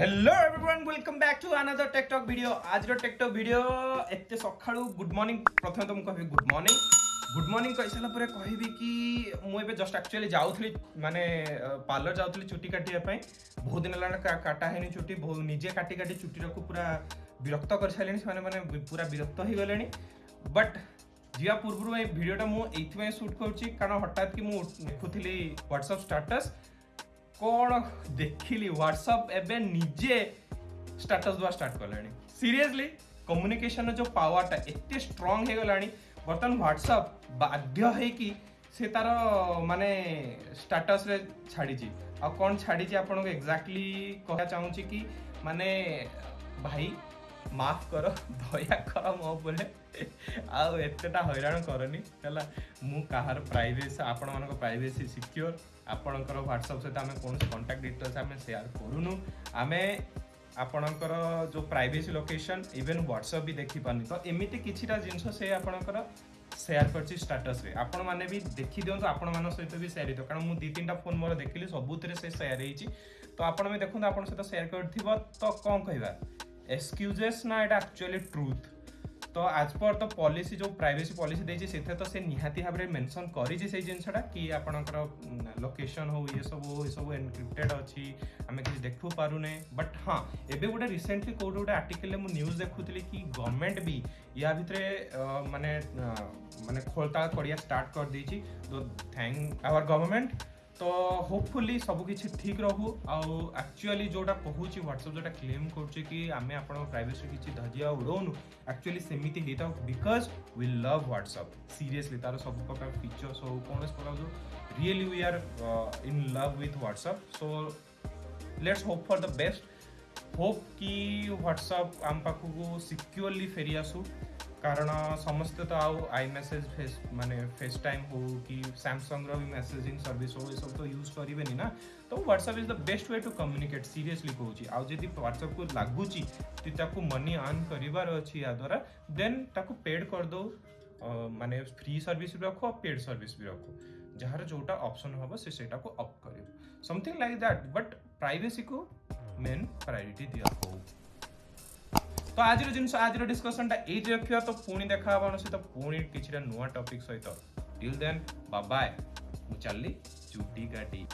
Hello everyone welcome back to another TechTalk video. आज रो tech talk video एते सखाळू good morning प्रथम तो मु कहबी गुड मॉर्निंग कहि साला परे कहबी कि मु एबे जस्ट एक्चुअली जाउथली माने पार्लर जाउथली चुटी काटिया पई। बहुत दिन लाना काटा हेनी चुटी, बहुत निजे काटी काटी चुटी रखु पूरा विरक्त कर सालेनी माने माने पूरा विरक्त हो गलेनी। बट जिया पूर्व ए वीडियोटा मु एथि शूट करूची कारण हठात कि मु देखुथली व्हाट्सएप स्टेटस कौन देखिली व्हाट्सएप एबे निजे स्टेटस दुआ स्टार्ट करलानी। सीरियसली कम्युनिकेशन जो पावरटा एते स्ट्रांग हे गलानी बर्तन व्हाट्सएप बाध्य है कि से तार माने स्टेटस रे छाड़ी छी। आ कौन छाड़ी छी आपन को एग्जैक्टली कहया चाहू छी कि माने भाई माफ कर दया कर मो बोले आउ एतेटा हैरान करनी हला। मु कहार प्राइवेसी आपण मानको प्राइवेसी सिक्योर आपणकर व्हाट्सएप सहित आम कौन कांटेक्ट डिटेल्स आम शेयर करूनु। आम आपणकर जो प्राइवेसी लोकेशन इवन व्हाट्सएप भी देखी पानी तो एमती किछिटा जिनस से आपणकर शेयर करछि स्टेटस रे। आपण माने भी देखि दियंतु आपण मान सहित भी शेयर हितो कारण मु 2-3टा फोन मोर देखिली सबुतरे से शेयर हेछि तो आपण भी देखुन आपण सहित शेयर करथिबो तो कोन कहबा एक्सक्यूजेस ना एटा एक्चुअली ट्रूथ। तो आज पर तो पॉलिसी जो प्राइवेसी पॉलिसी देछि सेथे तो से निहाती भाबरे मेंशन करी जे से जिनसटा कि आपणकर लोकेशन हो ये सब एनक्रिप्टेड अछि हमें किछ देखु पारुने। बट हां एबे गुटे रिसेंटली कोड गुटे आर्टिकल मु न्यूज़ देखुतली कि गवर्नमेंट भी या भितरे माने माने खोलता करिया स्टार्ट कर देछि। तो थैंक आवर गवर्नमेंट। तो होपफुली सब किछि ठीक रहू। आउ एक्चुअली जोटा कहूची व्हाट्सएप जोटा क्लेम करूची कि आमे आपण प्राइवेसी किछि धजिया उडोनु एक्चुअली सेमिति हेता because we love WhatsApp. Seriously तार सब प्रकार फीचर्स हो कोनस प्रकार जो really we are in love with WhatsApp. So let's hope for the best. Hope कि व्हाट्सएप आम पाखु सिक्योरली फेरी आसु कारण समस्त तो आउ आई मैसेज फेस माने फेस टाइम हो कि सैमसंग रो भी मैसेजिंग सर्विस हो ये सब तो यूज करेनि ना। तो WhatsApp is the best way to communicate. Seriously कहूची आउ जदि व्हाट्सएप को लागुची ती ताकू मनी अर्न करिवार अछि या द्वारा देन ताकू पेड कर दो माने फ्री सर्विस भी रखो पेड सर्विस भी रखो जहार जोटा ऑप्शन हबो से सेटा को अप करियो something like that. But privacy को मेन प्रायोरिटी दिया हो। तो आज जिनस आज डिस्कशन टा एज रखियो तो पुणी देखा हबन सहित पुणी किछिटा नुवा टॉपिक सहित। टिल देन बाय बाय मु चलली चुटी काटी।